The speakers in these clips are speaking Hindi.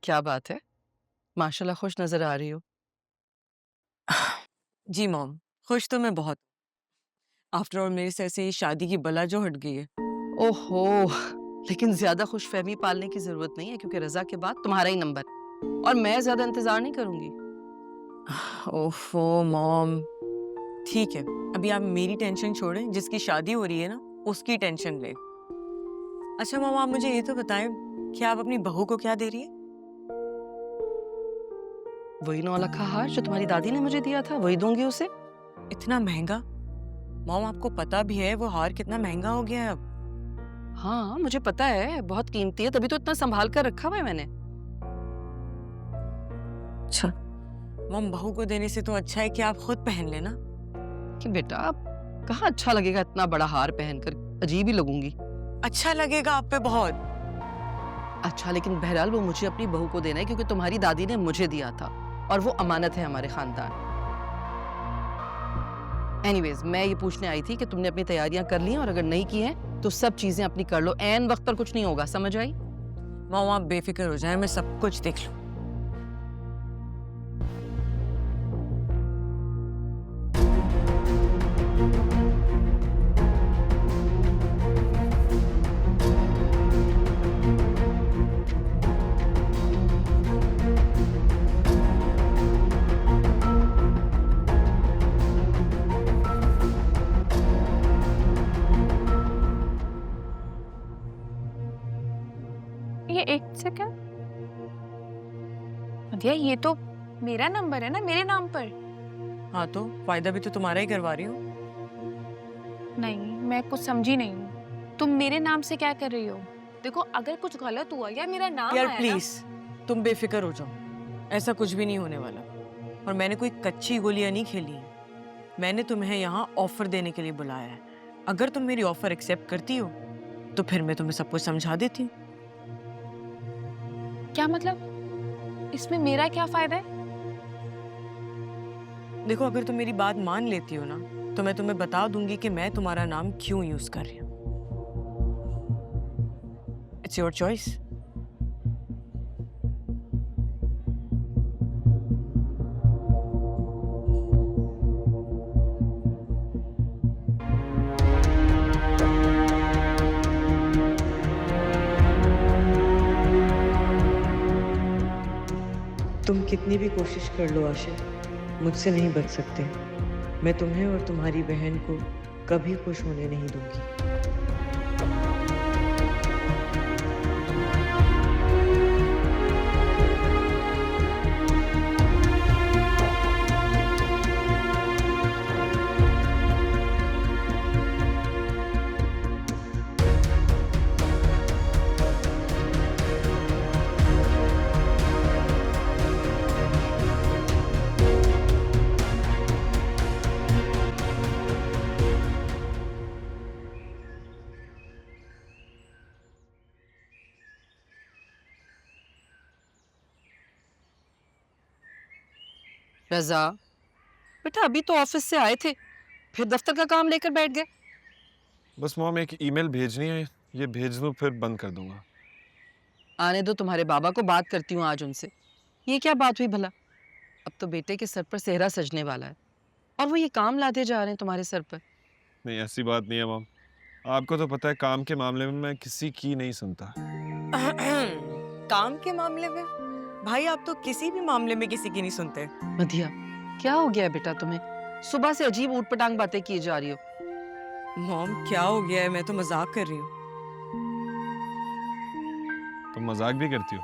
क्या बात है? माशाल्लाह खुश नजर आ रही हो। जी मॉम, खुश तो मैं बहुत। आफ्टर ऑल मेरे सर से ये शादी की बला जो हट गई है। ओहो, लेकिन ज्यादा खुशफहमी पालने की जरूरत नहीं है क्योंकि रजा के बाद तुम्हारा ही नंबर और मैं ज्यादा इंतजार नहीं करूंगी। ओफो मॉम, ठीक है, अभी आप मेरी टेंशन छोड़ें, जिसकी शादी हो रही है ना, उसकी टेंशन ले। अच्छा मॉम, आप मुझे ये तो बताएं कि आप अपनी बहू को क्या दे रही है? वही 9 लाख का हार जो तुम्हारी दादी ने मुझे दिया था वही दूंगी उसे। इतना महंगा? मॉम, आपको पता भी है वो हार कितना महंगा हो गया है अब? हाँ मुझे पता है, बहुत कीमती है, तभी तो इतना संभाल कर रखा हुआ है मैंने। अच्छा मॉम, बहू को देने से तो अच्छा है कि आप खुद पहन लेना। कि बेटा अब कहाँ अच्छा लगेगा इतना बड़ा हार पहनकर, अजीब ही लगूंगी। अच्छा लगेगा आप पे बहुत। अच्छा लेकिन बहरहाल वो मुझे अपनी बहू को देना है क्योंकि तुम्हारी दादी ने मुझे दिया था और वो अमानत है हमारे खानदान। एनीवेज, मैं ये पूछने आई थी कि तुमने अपनी तैयारियां कर ली हैं और अगर नहीं की हैं तो सब चीजें अपनी कर लो, ऐन वक्त पर कुछ नहीं होगा, समझ आई? मॉम आप बेफिक्र हो जाए, मैं सब कुछ देख लूँ। ये एक सेकंड, अदिया ये तो मेरा नंबर है ना, मेरे नाम पर। हाँ तो फायदा भी तो तुम्हारा ही करवा रही हूँ। नहीं, मैं कुछ समझी नहीं हूँ। तुम मेरे नाम से क्या कर रही हो? देखो अगर कुछ गलत हुआ या मेरा नाम यार आया ना। प्लीज, तुम बेफिक्र हो जाओ, ऐसा कुछ भी नहीं होने वाला। और मैंने कोई कच्ची गोलियां नहीं खेली है। मैंने तुम्हें यहाँ ऑफर देने के लिए बुलाया है। अगर तुम मेरी ऑफर एक्सेप्ट करती हो तो फिर मैं तुम्हें सब कुछ समझा देती हूँ। क्या मतलब? इसमें मेरा क्या फायदा है? देखो, अगर तुम मेरी बात मान लेती हो ना, तो मैं तुम्हें बता दूंगी कि मैं तुम्हारा नाम क्यों यूज कर रही हूँ। It's your choice. तुम कितनी भी कोशिश कर लो आशिर, मुझसे नहीं बच सकते। मैं तुम्हें और तुम्हारी बहन को कभी खुश होने नहीं दूंगी। रजा बेटा, अभी तो ऑफिस से आए थे, फिर दफ्तर का काम लेकर बैठ गए। बस मॉम एक ईमेल भेजनी है, ये भेज दूं फिर बंद कर दूंगा। आने दो, तुम्हारे बाबा को बात करती हूँ आज उनसे। ये क्या बात हुई भला? अब तो बेटे के सर पर सेहरा सजने वाला है और वो ये काम लाते जा रहे हैं तुम्हारे सर पर। नहीं, ऐसी बात नहीं है मॉम। आपको तो पता है काम के मामले में मैं किसी की नहीं सुनता। काम के मामले में? भाई आप तो किसी भी मामले में किसी की नहीं सुनते। मधिया, क्या हो गया है बेटा तुम्हें? सुबह से अजीब ऊटपटांग बातें की जा रही हो। मॉम क्या हो गया है, मैं तो मजाक कर रही हूँ। तुम मजाक भी करती हो?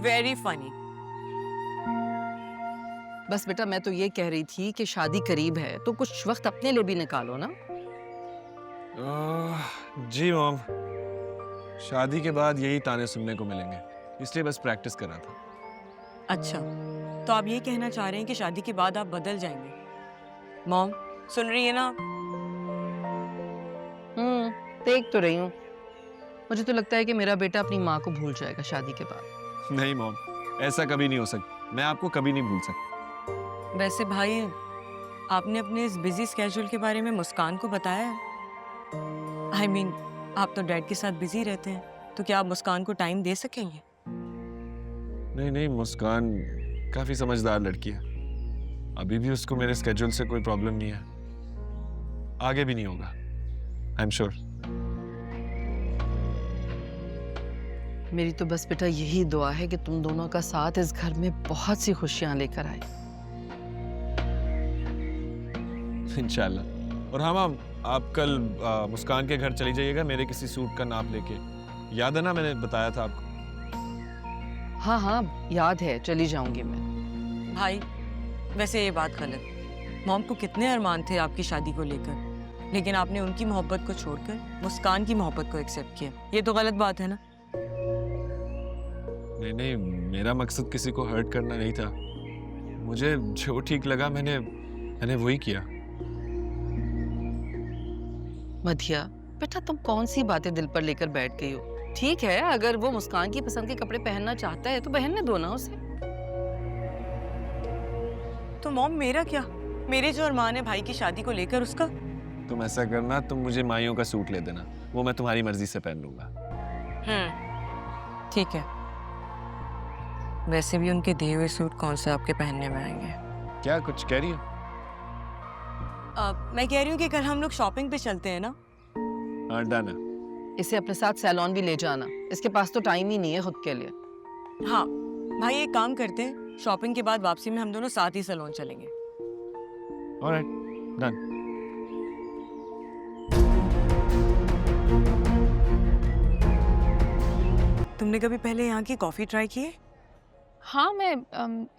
Very funny. बस बेटा, मैं तो ये कह रही थी कि शादी करीब है तो कुछ वक्त अपने लिए भी निकालो ना। जी मॉम, शादी के बाद यही ताने सुनने को मिलेंगे, इसलिए बस प्रैक्टिस कर रहा था। अच्छा, तो आप ये कहना चाह रहे हैं कि शादी के बाद आप बदल जाएंगे? मॉम सुन रही है ना? देख तो रही हूँ। मुझे तो लगता है कि मेरा बेटा अपनी माँ को भूल जाएगा शादी के बाद। नहीं मॉम, ऐसा कभी नहीं हो सकता। मैं आपको कभी नहीं भूल सकता। वैसे भाई, आपने अपने इस बिजी स्केड्यूल के बारे में मुस्कान को बताया है? आई मीन, आप तो डैड के साथ बिजी रहते हैं, तो क्या आप मुस्कान को टाइम दे सकेंगे? नहीं नहीं, मुस्कान काफी समझदार लड़की है। अभी भी उसको मेरे स्केड्यूल से कोई प्रॉब्लम नहीं है, आगे भी नहीं होगा, आई एम श्योर। मेरी तो बस बेटा यही दुआ है कि तुम दोनों का साथ इस घर में बहुत सी खुशियां लेकर आए। इंशाल्लाह। और हाँ माम, आप कल मुस्कान के घर चली जाइएगा मेरे किसी सूट का नाप लेके। याद है ना, मैंने बताया था आपको। हाँ हाँ याद है, चली जाऊंगी मैं। भाई वैसे ये बात गलत। मॉम को कितने अरमान थे आपकी शादी को लेकर, लेकिन आपने उनकी मोहब्बत को छोड़कर मुस्कान की मोहब्बत को एक्सेप्ट किया। ये तो गलत बात है ना। नहीं नहीं, मेरा मकसद किसी को हर्ट करना नहीं था। मुझे जो ठीक लगा मैंने वही किया। मधिया बेटा, तुम कौन सी बातें दिल पर लेकर बैठ गई हो? ठीक है, अगर वो मुस्कान की पसंद के कपड़े पहनना चाहता है तो पहनने दो ना उसे। तो मॉम मेरा क्या? मेरे जो अरमान है भाई की शादी को लेकर, उसका। तुम ऐसा करना, तुम मुझे माइयों का सूट ले देना, वो मैं तुम्हारी मर्जी से पहन लूंगा। ठीक है। वैसे भी उनके दिए हुए सूट कौन से आपके पहनने में आएंगे? क्या कुछ कह रही हो? मैं कह रही हूँ कि कल हम लोग शॉपिंग पे चलते हैं ना। हाँ डन है। इसे अपने साथ सैलून भी ले जाना, इसके पास तो टाइम ही नहीं है खुद के लिए। हाँ भाई, एक काम करते हैं, शॉपिंग के बाद वापसी में हम दोनों साथ ही सैलून चलेंगे। Alright, done. तुमने कभी पहले यहाँ की कॉफी ट्राई की है? हाँ, मैं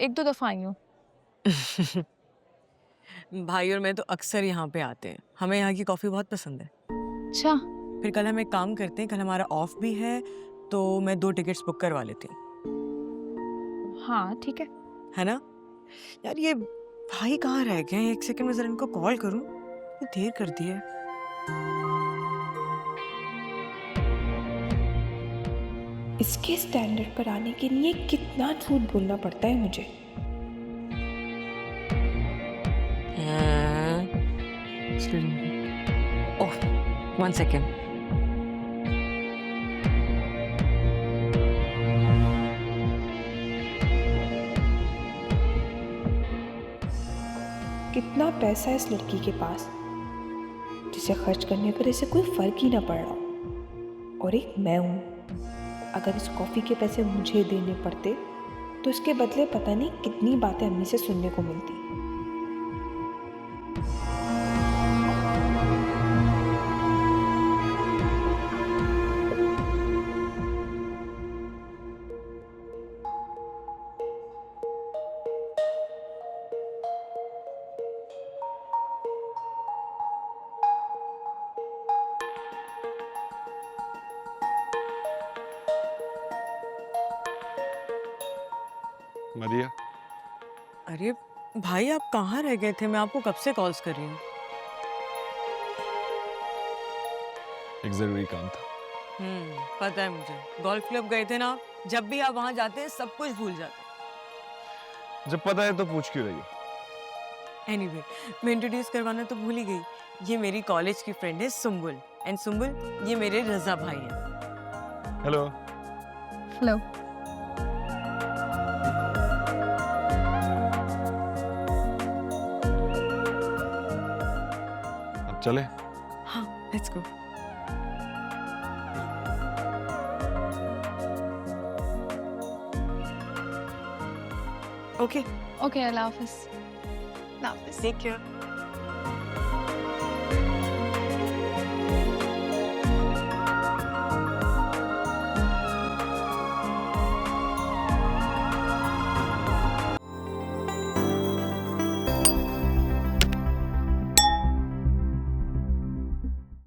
1-2 दफ़ा आई हूँ। भाई और मैं तो अक्सर यहाँ पे आते हैं, हमें यहाँ की कॉफी बहुत पसंद है। अच्छा, फिर कल हम एक काम करते हैं, कल हमारा ऑफ भी है तो मैं 2 टिकट्स बुक करवा लेती हूँ, हाँ ठीक है ना? यार ये भाई कहाँ रह गए हैं? 1 सेकंड में जरा इनको कॉल करूँ, देर कर दी है। इसके स्टैंडर्ड पर आने के लिए कितना झूठ बोलना पड़ता है मुझे। ओह, 1 सेकंड। कितना पैसा है इस लड़की के पास जिसे खर्च करने पर इसे कोई फर्क ही ना पड़ रहा। और एक मैं हूँ, अगर इस कॉफ़ी के पैसे मुझे देने पड़ते तो इसके बदले पता नहीं कितनी बातें अम्मी से सुनने को मिलती। मदिया, अरे भाई आप कहाँ रह गए थे? मैं आपको कब से कॉल्स कर रही हूँ। एक जरूरी काम था। पता है मुझे। गोल्फ क्लब गए थे ना, जब भी आप वहाँ जाते हैं सब कुछ भूल जाते जब पता है तो पूछ क्यों रही हो? हैं। एनीवे, मैं इंट्रोड्यूस करवाना तो भूल ही गई। ये मेरी कॉलेज की फ्रेंड है सुम्बुल, एंड सुम्बुल ये मेरे रजा भाई हैं। हेलो। हेलो। अब चले? हाँ, लेट्स गो। ओके, ओके, अल्लाह हाफिज़। अल्लाह हाफिज़। Take care.